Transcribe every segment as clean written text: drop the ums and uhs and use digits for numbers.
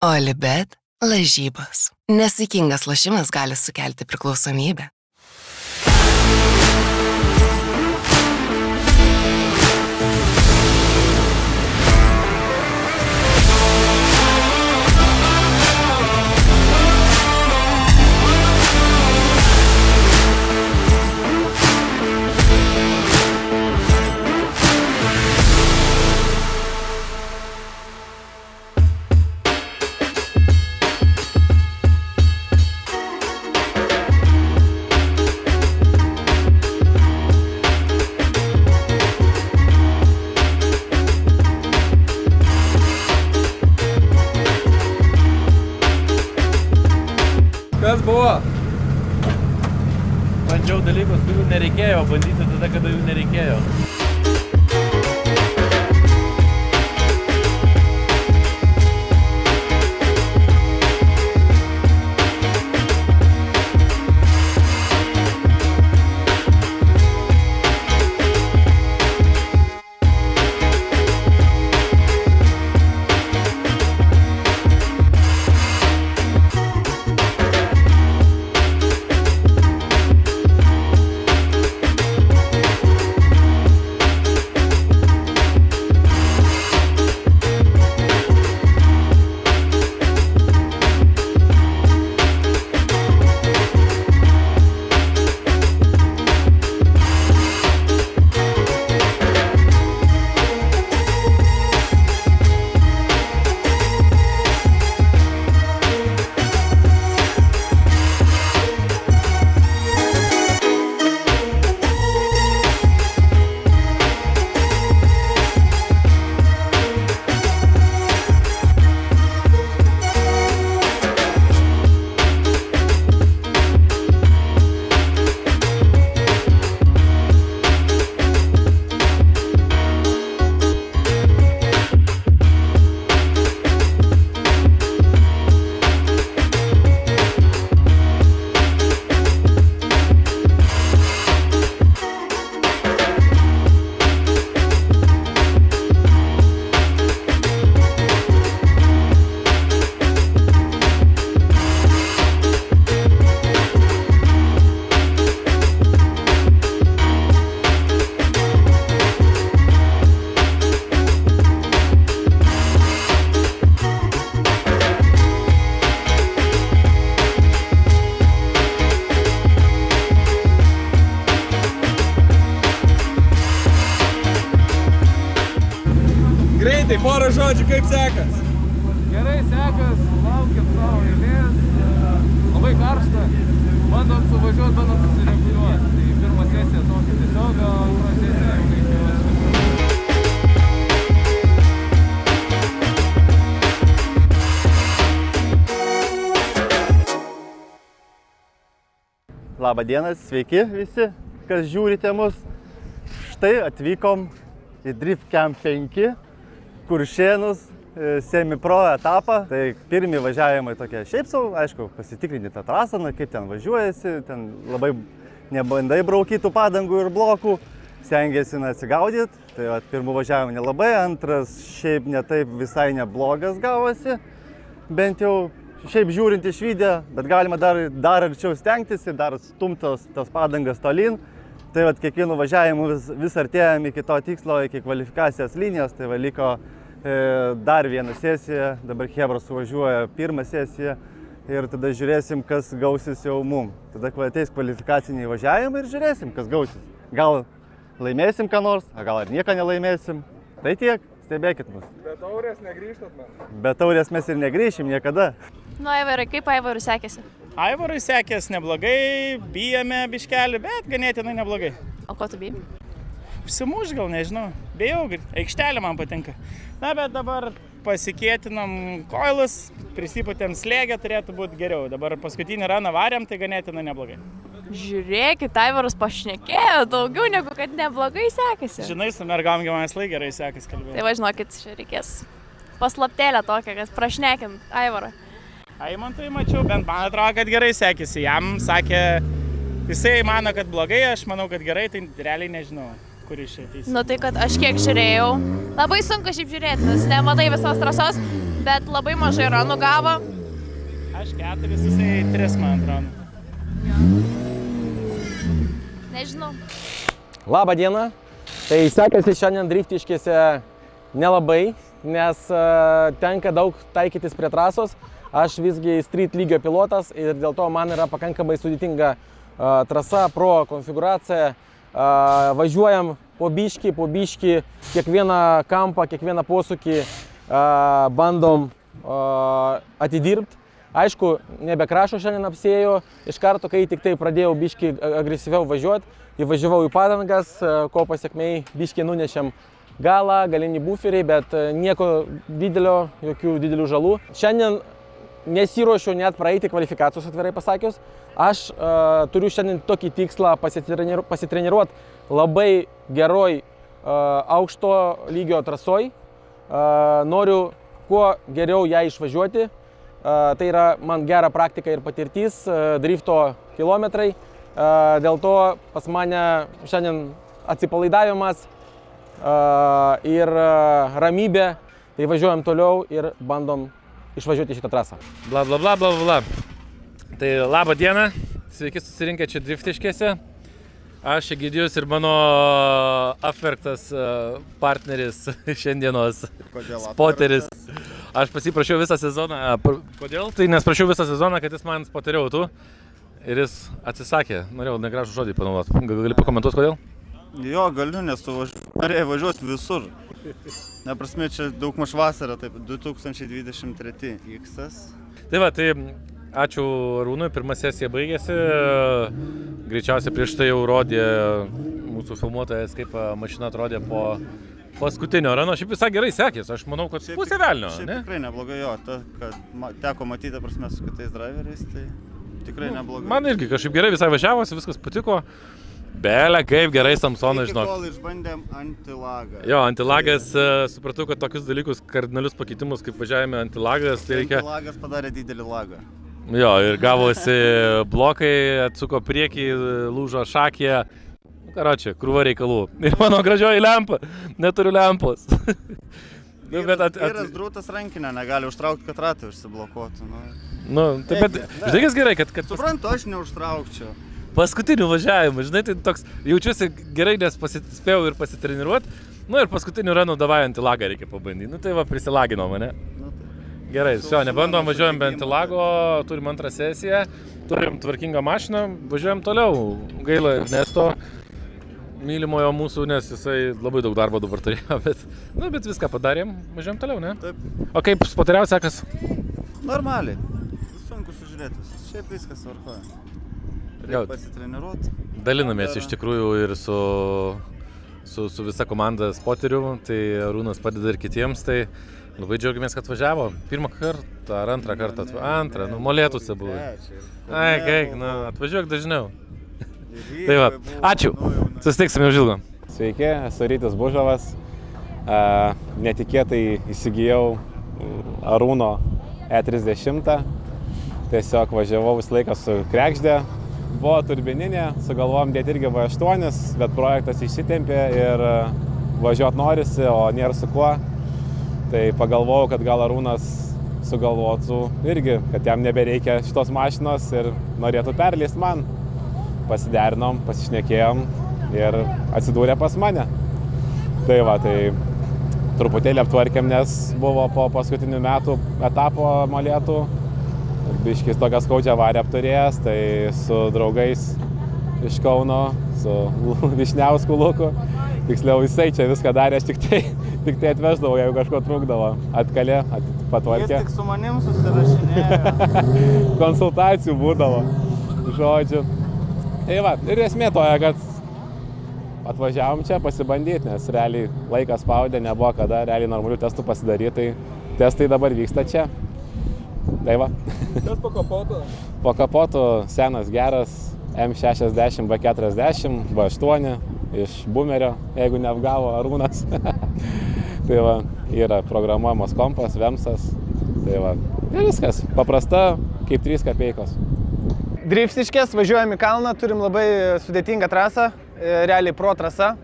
Olibet lažybos. Nesaikingas lošimas gali sukelti priklausomybę. Kas buvo? Bandžiau dalykus, kurių nereikėjo, bandyti tada, kada jų nereikėjo. Greitai, porą žodžių, kaip sekas? Gerai sekas, laukiam savo eilės, labai karšta, bandom suvažiuoti, bandom susireguliuoti. Tai pirma sesija tokia tiesiog, o antra sesija jau Labą dieną, sveiki visi, kas žiūrite mus. Štai atvykom į Drift Camp 5, Kuršėnus, semi-pro etapą. Tai pirmi važiavimai tokie šiaip sau, aišku, pasitikrinti tą trasą, kaip ten važiuojasi, ten labai nebandai braukytų padangų ir blokų, stengiasi atsigaudyti. Tai pirmų važiavimų nelabai, antras šiaip netaip visai neblogas gavosi, bent jau šiaip žiūrint iš video, bet galima dar arčiau stengtis ir dar stumtos tas padangas tolyn. Tai kiekvienų važiavimų vis artėjame iki to tikslo, iki kvalifikacijos linijos, tai liko dar vieną sesiją, dabar chebra suvažiuoja pirmą sesiją ir tada žiūrėsim, kas gausis jau mum. Tada ateis kvalifikaciniai važiavimai ir žiūrėsim, kas gausis. Gal laimėsim ką nors, gal ir nieko nelaimėsim. Tai tiek, stebėkit mus. Be taurės negrįžtat, man. Be taurės mes ir negrįšim niekada. Nu, Aivarai, kaip Aivarui sekėsi? Aivarui sekėsi neblogai, bijome biškelį, bet ganėtinai neblogai. O ko tu bijai? Užsimuš gal, nežinau. Bijau, aikštelė man patinka. Na, bet dabar pasikėtinam koilus, prisipūtėm slėgę, turėtų būti geriau. Dabar paskutinį raną varėm, tai ganėtinai neblogai. Žiūrėkit, Aivaras pašnekėjo daugiau negu kad neblogai sekėsi. Žinai, su mergom gyvenais gerai sekėsi kalbėti. Tai va, žinokit, čia reikės paslaptėlę tokią, kad prašnekint Aivarą. Aimantui mačiau, bent man atrodo, kad gerai sekėsi. Jam sakė, jisai mano, kad blogai, aš manau, kad gerai, tai realiai nežinau, kur iš čia ateis. Nu tai, kad aš kiek žiūrėjau, labai sunku šiaip žiūrėti, nes nematai visos trasos, bet labai mažai ranų gavo. Aš 4, jisai 3, man atrodo. Nežinau. Labą dieną. Tai sekasi šiandien driftiškėse nelabai, nes tenka daug taikytis prie trasos. Aš visgi street lygio pilotas ir dėl to man yra pakankamai sudėtinga trasa, pro konfiguracija. Važiuojam po biškį, kiekvieną kampą, kiekvieną posūkį bandom atidirbti. Aišku, nebekrašo šiandien apsėjo, iš karto, kai tik tai pradėjau biškį agresyviau važiuoti, įvažiavau į padangas, ko pasiekmei biškį nunešėm galą, galinį buferį, bet nieko didelio, jokių didelių žalų. Šiandien nesiruošiu net praeiti kvalifikacijos, atvirai pasakius. Aš turiu šiandien tokį tikslą pasitreniruoti labai geroj aukšto lygio trasoj. Noriu kuo geriau ją išvažiuoti. Tai yra man gera praktika ir patirtis, drifto kilometrai. Dėl to pas mane šiandien atsipalaidavimas ir ramybė. Tai važiuojam toliau ir bandom išvažiuoti šitą trasą. Bla bla bla bla bla. Tai labą dieną, sveiki susirinkę čia driftiškėse. Aš Egidijus ir mano apverktas partneris šiandienos spoteris. Aš pasiprašiau visą sezoną. Kodėl? Tai nes prašiau visą sezoną, kad jis man spoteriautų. Ir jis atsisakė. Norėjau negražų žodį panaudoti. Gali pakomentuoti, kodėl? Jo, galiu, nes tu norėjai važiuoti visur. Neprasme, čia daug maž vasara, taip, 2023 X-as. Tai va, tai ačiū Arūnui, pirma sesija baigėsi. Greičiausiai prieš tai jau rodė mūsų filmuotojas, kaip mašina atrodė po paskutinio rano. Šiaip visai gerai sekės, aš manau, kad pusė velnio. Šiaip tikrai neblogai, jo, kad teko matyti, prasme, su kitais driveriais, tai tikrai neblogai. Man irgi kažkaip gerai visai važiavosi, viskas patiko. Belė, kaip gerai Samsonas, žinok. Iki kol išbandėm antilagą. Jo, antilagas, supratau, kad tokius dalykus, kardinalius pakeitimus, kaip važiavime antilagas, tai reikia... Antilagas padarė didelį lagą. Jo, ir gavosi blokai, atsuko priekį, lūžo šakė. Karočią, krūva reikalų. Ir mano gražioji lempa. Neturiu lempos. Vyras drūtas rankinę negali užtraukti, kad ratai užsiblokuotų. Nu, tai bet, žinai, kas gerai, kad... Suprantu, aš neužtraukčiau. Paskutinių važiavimų, žinai, tai toks, jaučiuosi gerai, nes spėjau ir pasitreniruoti. Nu ir paskutinių ranų davai antilagą reikia pabandyti. Nu tai va, prisilagino mane. Gerai, nebandom, važiuojam be antilago, turim antrą sesiją, turim tvarkingą mašiną, važiuojam toliau. Gaila Ernesto, mylimojo mūsų, nes jisai labai daug darbo dabar turėjo, bet viską padarėm, važiuojam toliau, ne? Taip. O kaip spoteriaut sekas? Normaliai. Sunku sužiūrėti, šiaip viskas tvarkoja. Reikia pasitreniruoti. Dalinamės iš tikrųjų ir su visa komanda spoterių, tai Arūnas padeda ir kitiems, tai labai džiaugiamės, kad važiavo. Pirmą kartą ar antrą kartą? Antrą, nu molėtųse buvo. Ai, kaip, nu, atvažiuok dažniau. Tai va, ačiū, susitiksime už ilgo. Sveiki, esu Rytis Bužavas. Netikėtai įsigijau Arūno E30. Tiesiog važiavau visą laiką su krekždė. Buvo turbininė, sugalvojom dėti irgi V8, bet projektas išsitempė ir važiuot norisi, o nėra su kuo. Tai pagalvojau, kad gal Arūnas sugalvotų irgi, kad jam nebereikia šitos mašinos ir norėtų perleisti man. Pasiderinom, pasišnekėjom ir atsidūrė pas mane. Tai va, tai truputėlį aptvarkėm, nes buvo po paskutinių metų etapo molėtų. Biškis tokią skaudžią avarę apturėjęs, tai su draugais iš Kauno, su Višniausku Luku. Tiksliau, jisai čia viską darė, aš tik tai atveždavau, jeigu kažko trūkdavo. Atkalė, patvarkė. Jis tik su manim susirašinėjo. Konsultacijų būdavo, žodžiu. Tai va, ir esmė toja, kad atvažiavom čia pasibandyti, nes realiai laikas spaudė, nebuvo kada realiai normalių testų pasidaryti, tai testai dabar vyksta čia. Tai va. Kas po kapotu? Po kapotu senas geras M60 B40 B8 iš Bumerio, jeigu neapgavo Arūnas. Tai va, yra programuojamas kompas, Vemsas. Tai va, ir viskas. Paprasta kaip 3 kapeikos. Driftiškės, važiuojam į kalną, turim labai sudėtingą trasą, realiai pro trasa.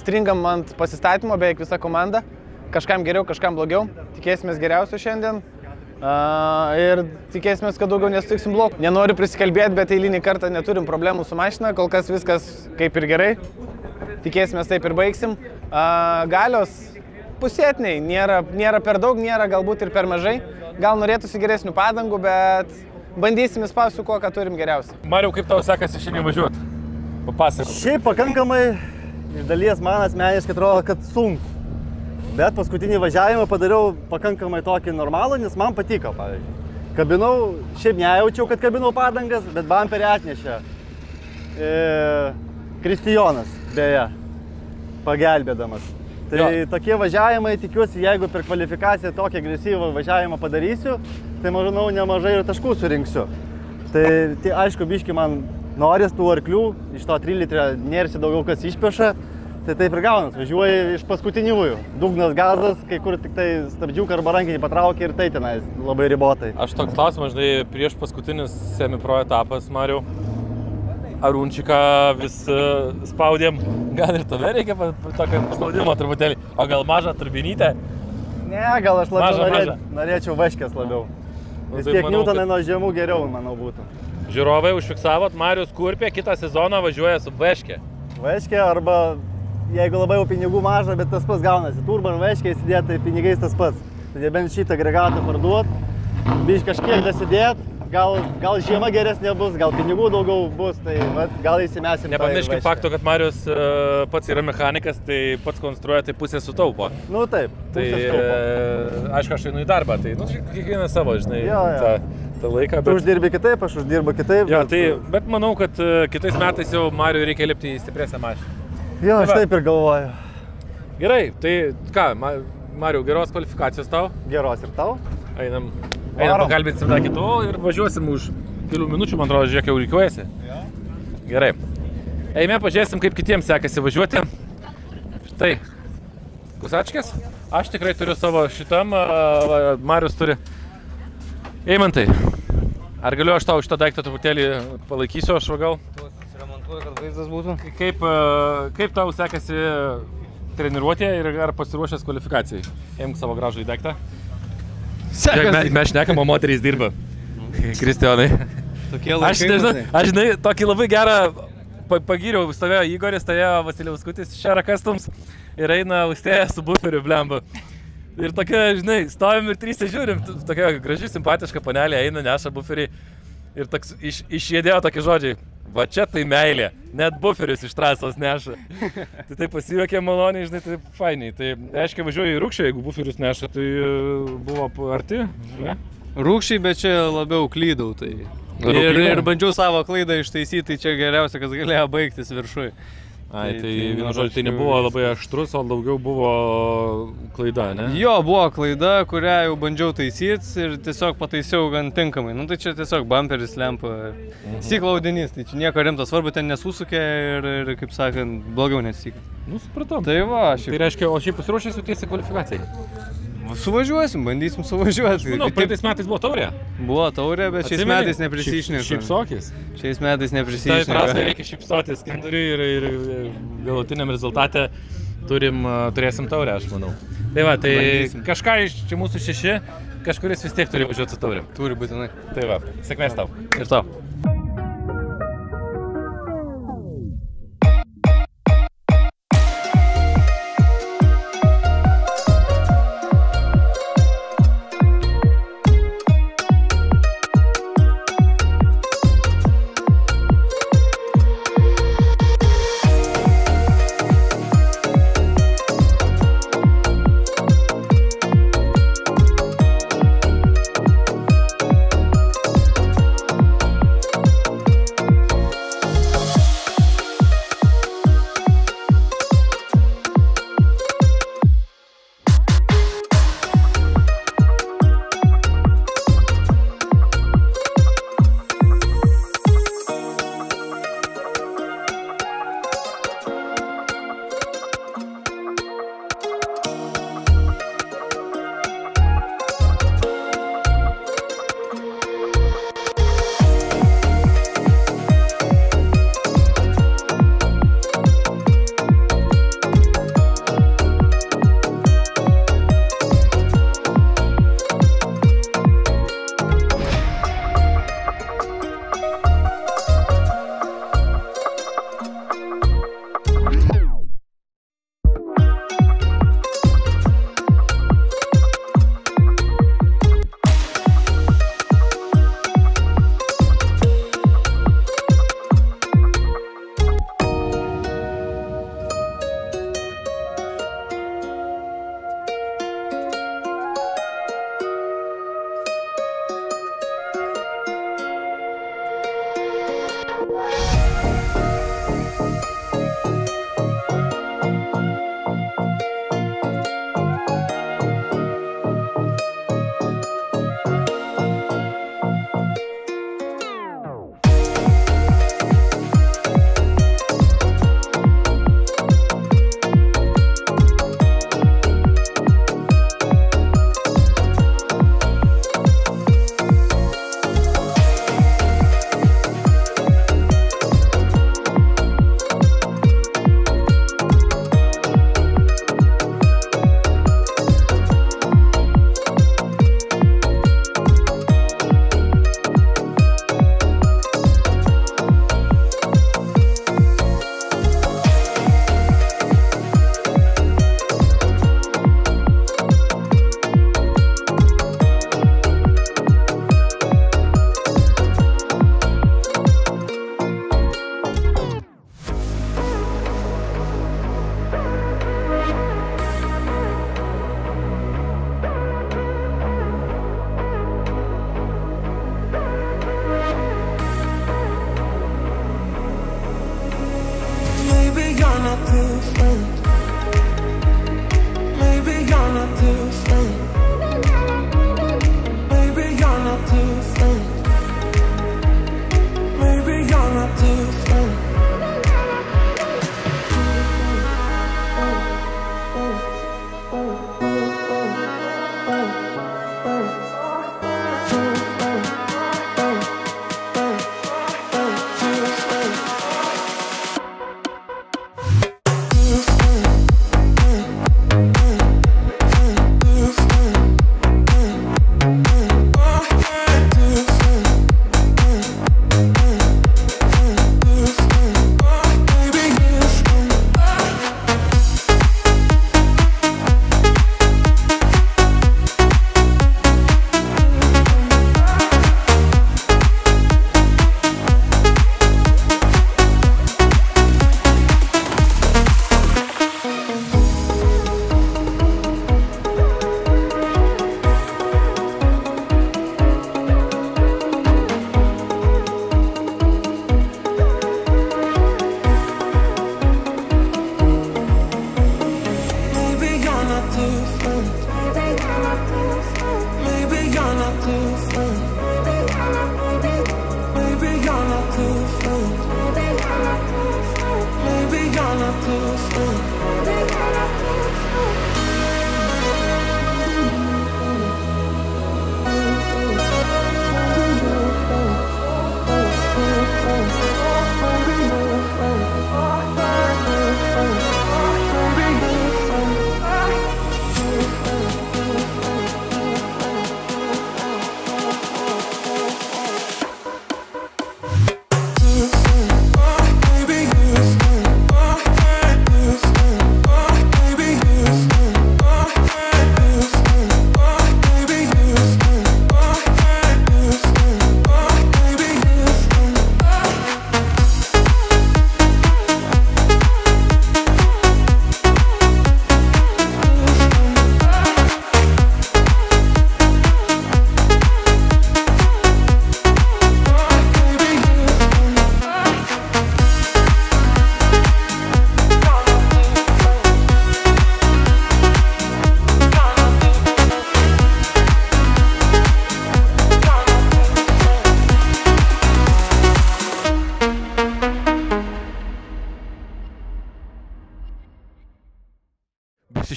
Stringam ant pasistatymo beveik visa komanda. kažkam geriau, kažkam blogiau. Tikėsimės geriausio šiandien. Ir tikėsimės, kad daugiau nesutiksim blokų. Nenoriu prisikalbėti, bet eilinį kartą neturim problemų su mašina, kol kas viskas kaip ir gerai. Tikėsimės taip ir baigsim. Galios pusėtiniai, nėra per daug, nėra galbūt ir per mažai. Gal norėtųsi geresnių padangų, bet bandysim įspausti kuo, ką turim geriausiai. Mariau, kaip tau sekasi šiandien važiuoti? Papasakok. Šiaip pakankamai iš dalies man asmeniškai atrodo, kad sunku. Bet paskutinį važiavimą padariau pakankamai tokį normalų, nes man patiko, pavyzdžiui. Kabinau, šiaip nejaučiau, kad kabinau padangas, bet bamperį atnešė Kristijonas, beje, pagelbėdamas. Tai tokie važiavimai, tikiuosi, jeigu per kvalifikaciją tokį agresyvą važiavimą padarysiu, tai manau nemažai ir taškų surinksiu. Tai aišku, biški man noris tų arklių, iš to 3 litrą nėrsi daugiau kas išpeša. Tai taip ir gaunas, važiuoji iš paskutiniųjų. Dugnas gazas, kai kur tik tai stabdžiuką arba rankinį patraukia ir tai tenais labai ribotai. Aš toks klausimas, žinai, prieš paskutinis semi-pro etapas, Mariau, Arūnčiką vis spaudėm. Gal ir tave reikia tokio spaudimo truputėlį, o gal mažą turbinytę? Ne, gal aš labiau norėčiau vaškės labiau. Vis tiek Newtonai nuo žemų geriau, manau, būtų. Žiūrovai, užfiksavot, Marius Kurpė kitą sezoną važiuoja su vaškė. Vaškė arba jeigu labai jau pinigų maža, bet tas pats gaunasi. Turbo ir vaškė įsidėt, tai pinigais tas pats. Tai bent šitą agregatą parduot, biškai kažkiek dasidėt, gal žiema geresnė bus, gal pinigų daugiau bus, tai gal įsimesim. Nepamirškim fakto, kad Marius pats yra mechanikas, tai pats konstruoja, tai pusę sutaupo. Nu taip, pusę sutaupo. Aišku, aš einu į darbą, tai kiekvieną savo, žinai, tą laiką. Tu uždirbi kitaip, aš uždirbu kitaip. Jo, bet manau, kad kitais metais jau Mariui reikia lipti į stipresnę mašiną. Jo, aš taip ir galvoju. Gerai, tai ką, Mariau, geros kvalifikacijos tau? Geros ir tau. Einam pakalbėsim dar kitų ir važiuosim už kelių minučių, man atrodo, žiūrėk, jau reikiuojasi. Gerai. Eime, pažiūrėsim, kaip kitiems sekasi važiuoti. Štai, Kusačkės. Aš tikrai turiu savo šitam, Marius turi. Eimantai, ar galiu aš tau šitą daiktą truputėlį palaikysiu, aš gal? Kad vaizdas būtų. Kaip tau sekasi treniruotė ir ar pasiruošęs kvalifikacijai? Eimk savo gražų į daiktą. Mes šnekam, o moterys dirba. Kristijonai. Aš žinai, tokį labai gerą pagyriau, stovėjo Igoris, stovėjo Vasiliauskutis, Šera Customs ir eina Austėja su buferiu, blemba. Ir tokia, žinai, stovim ir trysia žiūrim, tokia graži, simpatiška panelė eina, neša buferį ir toks išėdėjo tokie žodžiai. Va čia tai meilė, net buferius iš trasos neša. Tai taip pasijuokė maloniai, žinai, tai fainiai. Tai aiškiai važiuoju į Rūkščią, jeigu buferius neša, tai buvo arti. Ne? Rūkščiai, bet čia labiau klydau. Tai. Ir bandžiau savo klaidą ištaisyti, tai čia geriausia, kas galėjo baigtis viršui. Tai vienu žodžiu, tai nebuvo labai aštrus, o daugiau buvo klaida, ne? Jo, buvo klaida, kurią jau bandžiau taisyti ir tiesiog pataisiau gan tinkamai. Nu tai čia tiesiog bumperis lempa, stiklo audinys, tai čia nieko rimto, svarbu ten nesusukė ir kaip sakant, blogiau nesikė. Nu, supratom. Tai va, Tai reiškia, o šiaip pasiruošęs tiesiai kvalifikacijai? Suvažiuosim, bandysim suvažiuoti. Manau, praeitais metais buvo taurė. Buvo taurė, bet šiais metais neprisišnekam. Šypsokis. Šiais metais neprisišnekam. Tai prastai reikia šypsotis skinduriui ir galutiniam rezultate turėsim taurę, aš manau. Tai va, tai kažką iš čia mūsų 6, kažkuris vis tiek turi važiuoti su taurė. Turi būtinai. Tai va, sėkmės tau. Ir tau.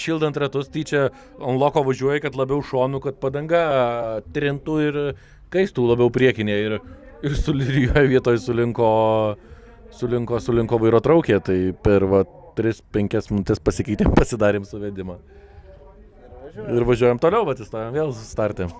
Šildant ratus, tai čia ant loko važiuoja, kad labiau šonų, kad padanga trintų ir kaistų labiau priekinė ir sulirijoje vietoje sulinko vairo traukė, tai per 3-5 minutės pasikeitėm, pasidarėm suvedimą. Ir važiuojam toliau, įstojom vėl startėm.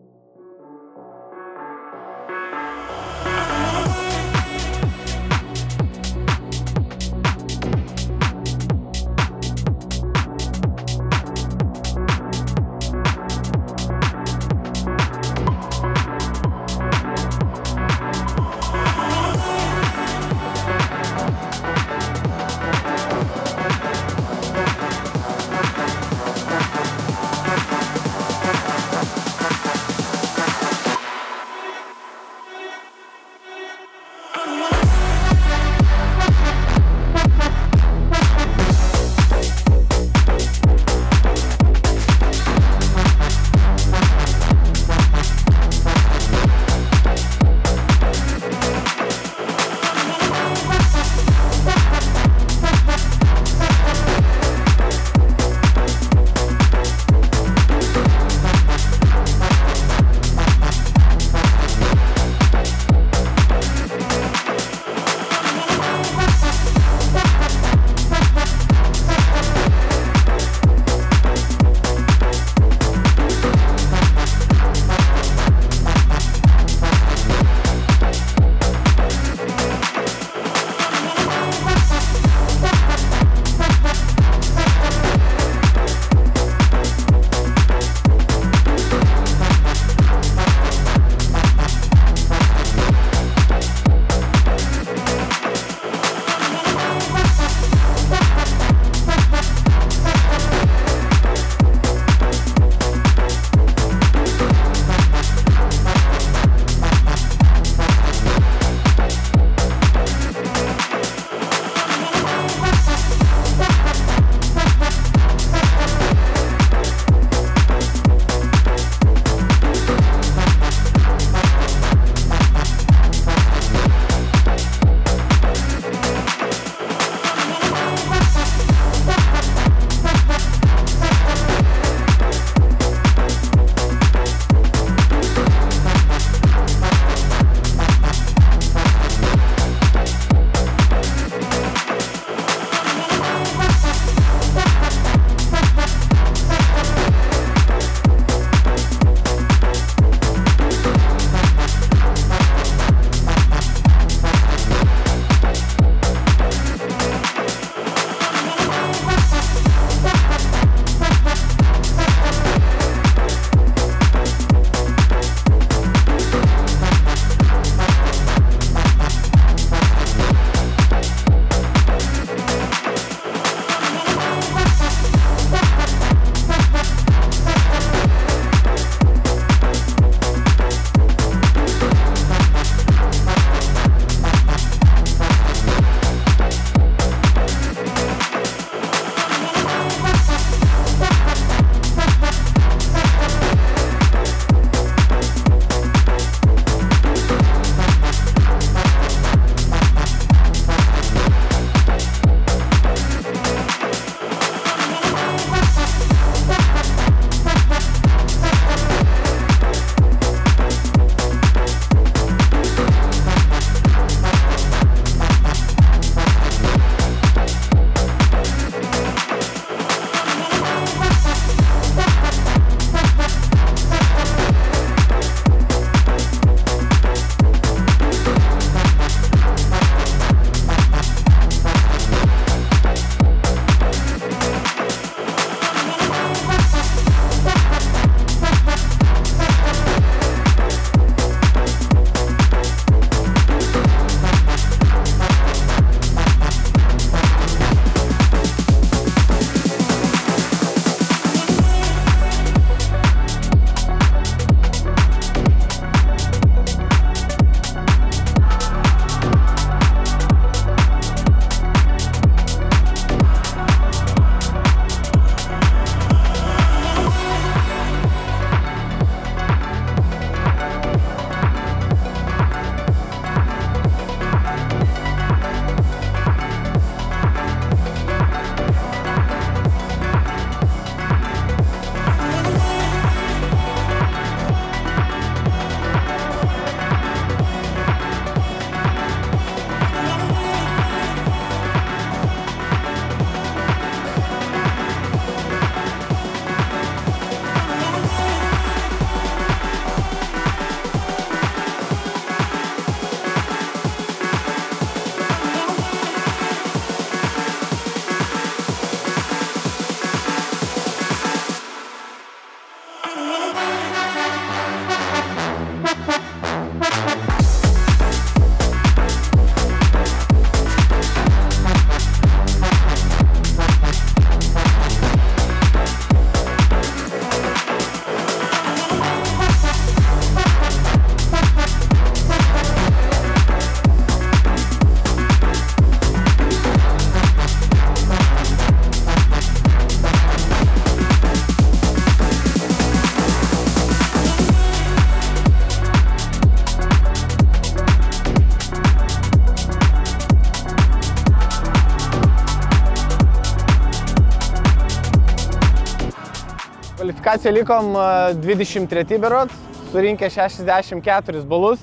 kvalifikaciją likom 23 berot, surinkę 64 balus.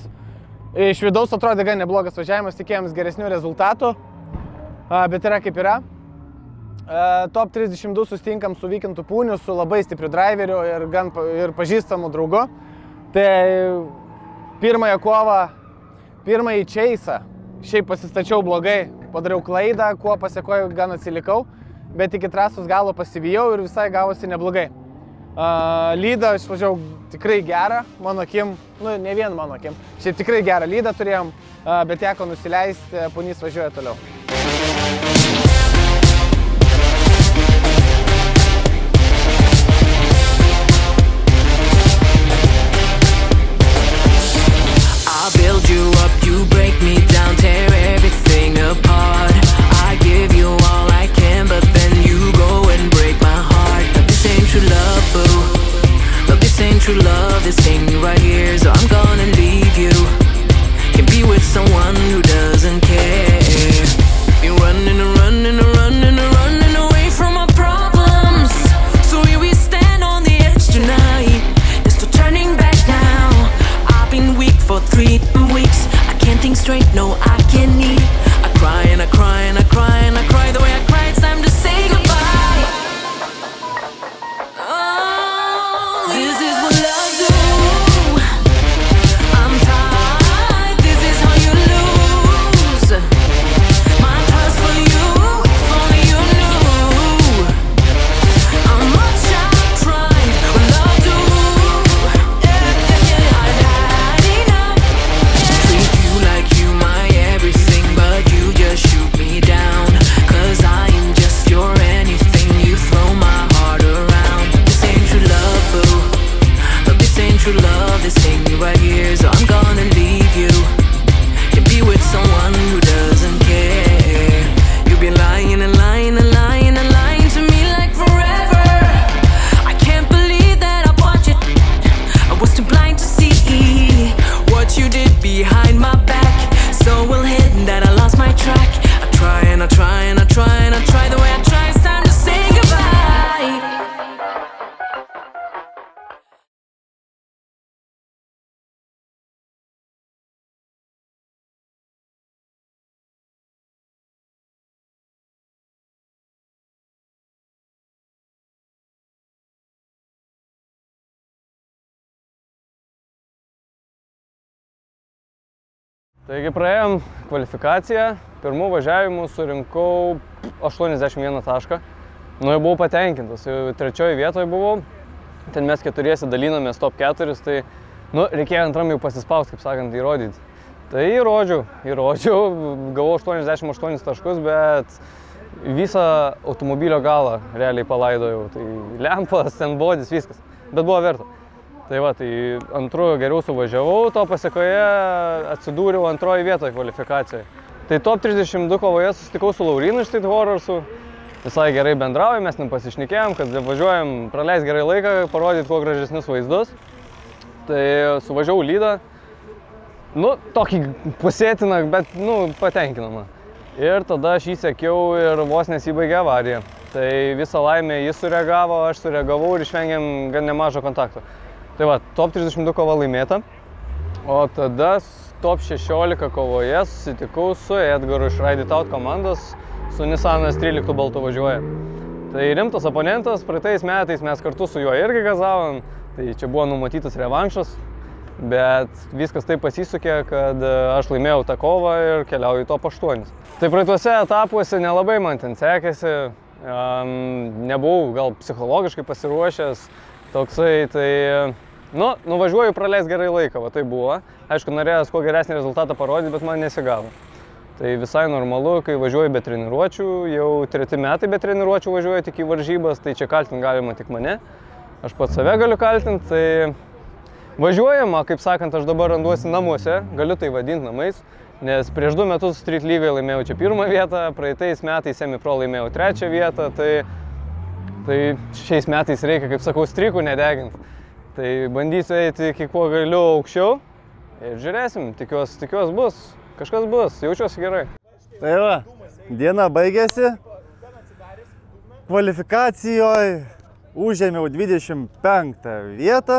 Iš vidaus atrodė gan neblogas važiavimas, tikėjomės geresnių rezultatų, bet yra kaip yra. Top 32 susitinkam su Vykintu Pūniu, su labai stipriu driveriu ir pažįstamu draugu. Tai pirmąją kovą, pirmąjį chase'ą, šiaip pasistačiau blogai, padariau klaidą, kuo pasiekoju gan atsilikau, bet iki trasos galo pasivijau ir visai gavosi neblogai. Lydą aš važiavau tikrai gerą, mano akim, nu ne vien mano akim, šiaip tikrai gerą lydą turėjom, bet teko nusileisti, Pūnys važiuoja toliau. Build you up, you break me down, tear everything apart. I give you all I can, but then you go and break my heart. But this ain't true love, boo. But this ain't true love, this ain't me right here, so I'm gonna leave you. Can be with someone who doesn't care. Be running and running and running and running away from my problems. So here we stand on the edge tonight. There's no turning back now. I've been weak for 3 weeks. I can't think straight, no, I can't eat. I cry and I cry and I cry and I cry. The way I cry, it's time to say goodbye. Oh, this is what love do. I'm tired, this is how you lose. My trust for you, if only you knew. How much I've tried, what love do. I've had enough. Treat you like you my everything, but you just shoot me down. 'Cause I am just your anything, you throw my heart around. This ain't true love, boo. But this ain't true love, this ain't me right here, so I'm gonna leave you. Can be with someone who doesn't care. You've been lying and lying and lying and lying to me like forever. I can't believe that I watched it. I was too blind to see what you did behind my back. So well hidden that I lost my track. I try and I try and I try and I try. The way I try, it's time to say goodbye. Taigi praėjom kvalifikaciją, pirmų važiavimų surinkau 81 tašką. Nu, jau buvau patenkintas, jau 3 vietoje buvau, ten mes 4 dalinamės top 4, tai reikėjo antram jau pasispausti, kaip sakant, įrodyti. Tai įrodžiau, gavau 88 taškus, bet visą automobilio galą realiai palaidojau, tai lempas, ten bodis, viskas, bet buvo verta. Tai va, tai antruoju geriau suvažiavau, to pasiekoje atsidūriau 2 vietoje kvalifikacijoje. Tai top 32 kovoje susitikau su Laurinu iš State Horrorsų. Visai gerai bendraujam, mes nepasišnekėjom, kad važiuojam praleis gerai laiką, parodyti kuo gražesnius vaizdus. Tai suvažiavau lydą. Nu, tokį pusėtiną, bet, patenkinamą. Ir tada aš jį sekiau ir vos nesibaigė avarija. Tai visą laimę jis sureagavo, aš sureagavau ir išvengėm gan nemažo kontakto. Tai va, top 32 kova laimėta, o tada top 16 kovoje susitikau su Edgaru iš Ride It Out komandos, su Nissanas 13 baltų važiuoja. Tai rimtas oponentas, praeitais metais mes kartu su juo irgi gazavom, tai čia buvo numatytas revanšas, bet viskas taip pasisukė, kad aš laimėjau tą kovą ir keliauju į top 8. Tai praeituose etapuose nelabai man ten sekėsi, nebuvau gal psichologiškai pasiruošęs, toksai, tai nuvažiuoju praleisti gerai laiką, va tai buvo. Aišku, norėjęs kuo geresnį rezultatą parodyti, bet man nesigavo. Tai visai normalu, kai važiuoju be treniruočių, jau 3 metai be treniruočių važiuoju tik į varžybas, tai čia kaltinti galima tik mane. Aš pats save galiu kaltinti, tai važiuojama, kaip sakant, aš dabar randuosi namuose, galiu tai vadinti namais, nes prieš 2 metus Street lygoje laimėjau čia 1 vietą, praeitais metais Semi-Pro laimėjau 3 vietą, tai šiais metais reikia, kaip sakau, strikų nedeginti. Tai bandysiu eiti iki kuo galiu aukščiau ir žiūrėsim, tikiuosi bus, kažkas bus, jaučiuosi gerai. Tai va, diena baigėsi, kvalifikacijoje užėmiau 25 vietą,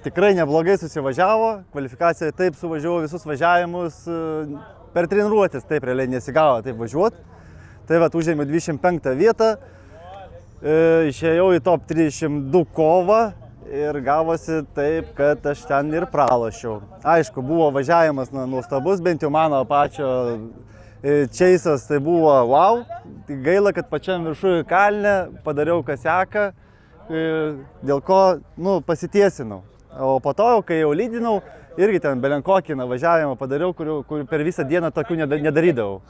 tikrai neblogai susivažiavo, kvalifikacijoje taip suvažiavau visus važiavimus, per treniruotis taip realiai nesigavo taip važiuoti. Tai vat užėmiau 25 vietą, išėjau į top 32 kovą ir gavosi taip, kad aš ten ir pralošiau. Aišku, buvo važiavimas nuostabus, bent jau mano pačio čeisas tai buvo wow. Gaila, kad pačiam viršuje kalne padariau kasiaką, dėl ko pasitiesinau. O po to, kai jau lydinau, irgi ten belenkokį važiavimą padariau, kur per visą dieną tokių nedarydavau.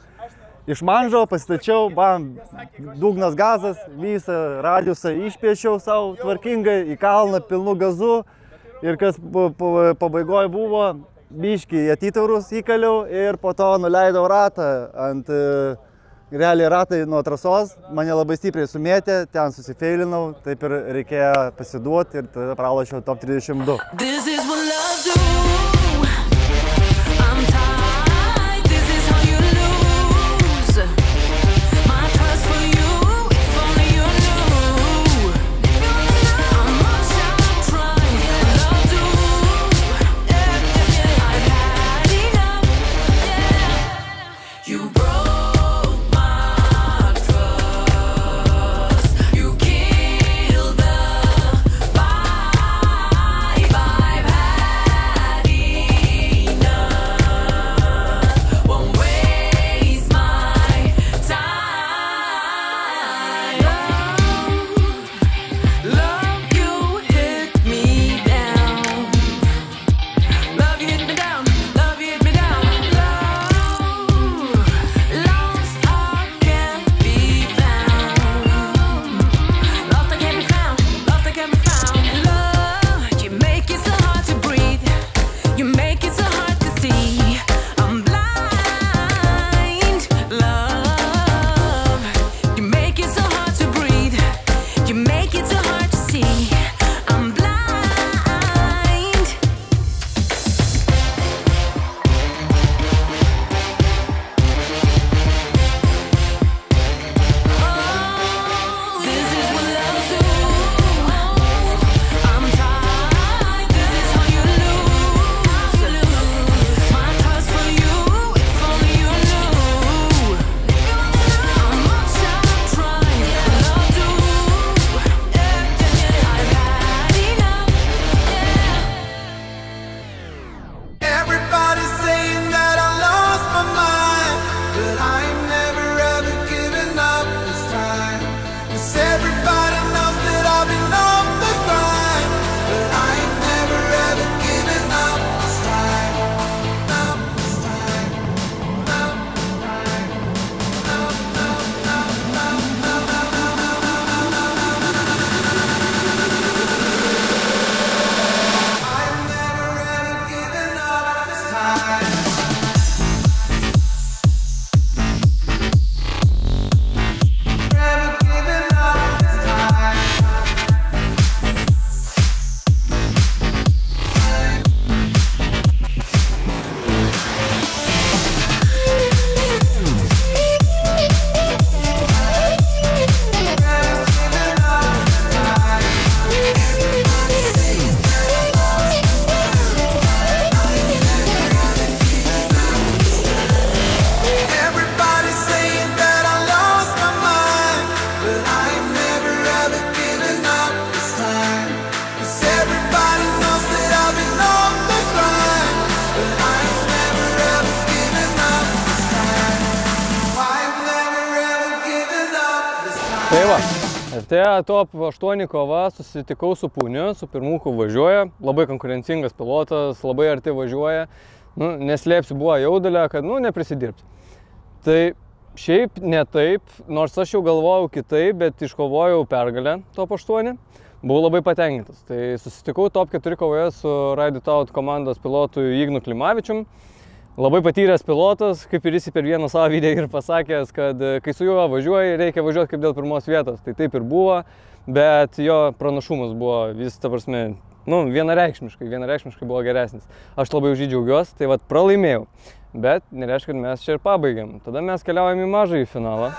Iš manžo pasitačiau, bam, dugnas gazas, visą radiusą išpiešiau savo tvarkingai, į kalną pilnu gazu ir kas pabaigoje buvo, biškį atitarus įkaliau ir po to nuleidau ratą ant, realiai ratai nuo trasos, mane labai stipriai sumėtė, ten susifeilinau, taip ir reikėjo pasiduoti ir tada pralošiau top 32. Tai va, artėja top 8 kova, susitikau su Puniu, su pirmuku važiuoja, labai konkurencingas pilotas, labai arti važiuoja, neslėpsiu, buvo jaudulė, kad neprisidirbti. Tai šiaip ne taip, nors aš jau galvojau kitaip, bet iškovojau pergalę top 8, buvau labai patenkintas. Tai susitikau top 4 kovoje su Ride It Out komandos pilotu Ignu Klimavičium. Labai patyręs pilotas, kaip ir jis per vieną savo video ir pasakęs, kad kai su juo važiuoji, reikia važiuoti kaip dėl pirmos vietos. Tai taip ir buvo, bet jo pranašumas buvo vis, ta prasme, vienareikšmiškai buvo geresnis. Aš labai už jį džiaugiuosi, tai vat pralaimėjau. Bet nereiškia, kad mes čia ir pabaigiam. Tada mes keliaujam į mažąjį finalą.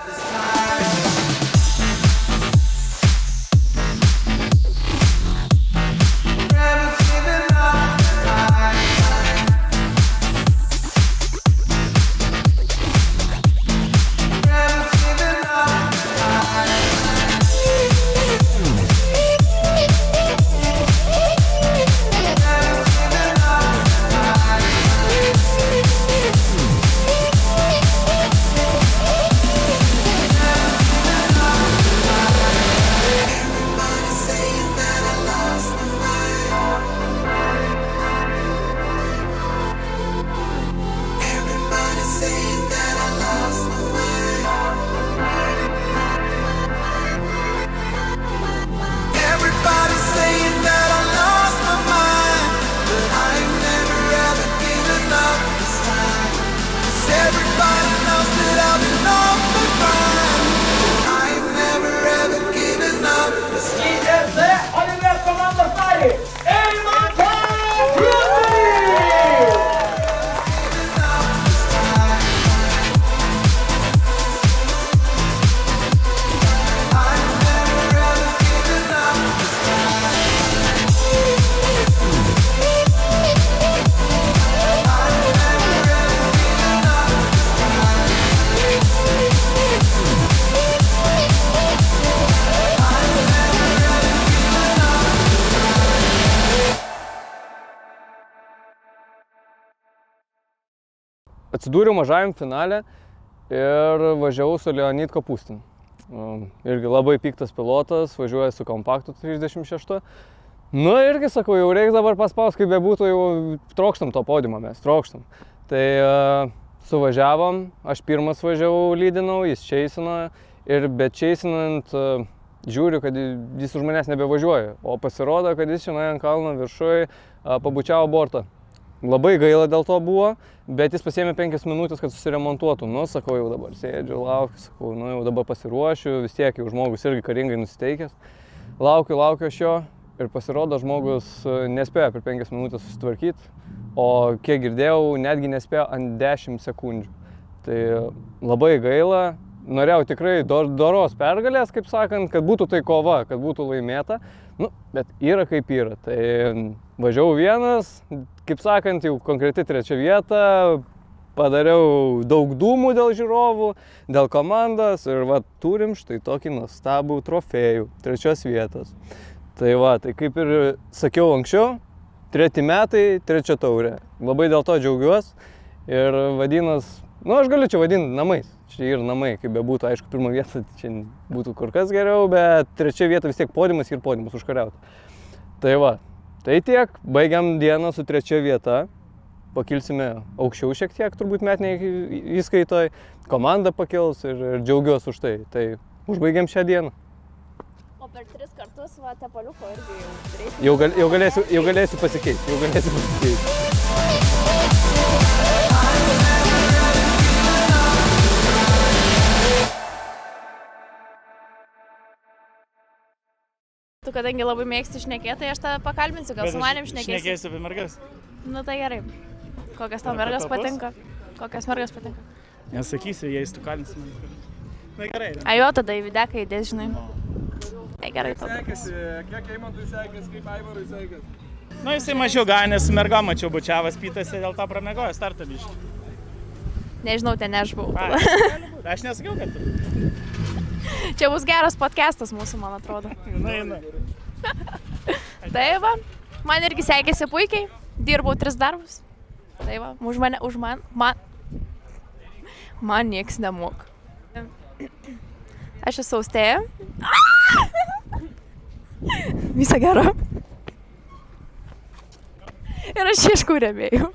atsidūriau mažajam finale ir važiavau su Leonid Kapustin. Irgi labai piktas pilotas, važiuoja su kompaktu 36. Nu irgi sakau, jau reikia dabar paspaus, kaip bebūtų, jau trokštam to podiumą mes, trokštam. Tai suvažiavom, aš pirmas važiavau, lydinau, jis čeisino ir bet čeisinant žiūriu, kad jis už manęs nebevažiuoja, o pasirodo, kad jis šiandien ant kalno viršui pabučiavo bortą. Labai gaila dėl to buvo, bet jis pasiėmė 5 minutės, kad susiremontuotų. Nu, sakau, jau dabar sėdžiu, laukiu, sakau, nu, jau dabar pasiruošiu, vis tiek jau žmogus irgi karingai nusiteikęs. Laukiu aš jo ir pasirodo, žmogus nespėjo per 5 minutės susitvarkyti, o kiek girdėjau, netgi nespėjo ant 10 sekundžių. Tai labai gaila, norėjau tikrai doros pergalės, kaip sakant, kad būtų tai kova, kad būtų laimėta. Nu, bet yra kaip yra. Tai važiavau vienas, kaip sakant, jau konkreti 3 vieta, padariau daug dūmų dėl žiūrovų, dėl komandos ir va, turim štai tokį nuostabų trofėjų, 3 vietos. Tai va, tai kaip ir sakiau anksčiau, 3 metai, 3 taurė. Labai dėl to džiaugiuosi ir vadinas, nu aš galiu čia vadinti namais. Čia ir namai, kaip bebūtų, aišku, 1 vieta čia būtų kur kas geriau, bet 3 vieta vis tiek podiumas ir podiumas užkariauti. Tai va, tai tiek, baigiam dieną su 3 vieta, pakilsime aukščiau šiek tiek, turbūt metiniai įskaitoj, komanda pakils ir džiaugiuosi už tai. Tai užbaigiam šią dieną. O per 3 kartus, va, tepaliuko irgi jau reikia. Jau galėsiu pasikeisti, Tu kadangi labai mėgsti šnekėti, tai aš tave pakalbinsiu, gal su manim šnekėsi. Šnekėsiu apie mergas. Nu tai gerai. Kokias tau mergas patinka? Kokias mergas patinka? Nesakysiu, jais tu kalinsi man. Na gerai. A jo, tada į videką įdės, žinai. Tai gerai tada. Kiek Eimantui sekės, kaip Aivarui sekės? Nu jisai mažiau ganės, su mergom mačiau bučiavas pytasi, dėl to pramiegojo startą biškį. Nežinau, ten aš buvau. Aš nesakiau, kad tu. Čia bus geras podcastas mūsų, man atrodo. Na. Tai va, man irgi sekėsi puikiai, dirbau 3 darbus. Tai va, man nieks nemoka. Aš esu Austėja. Visą gerą. Ir aš ieškau rėmėjų.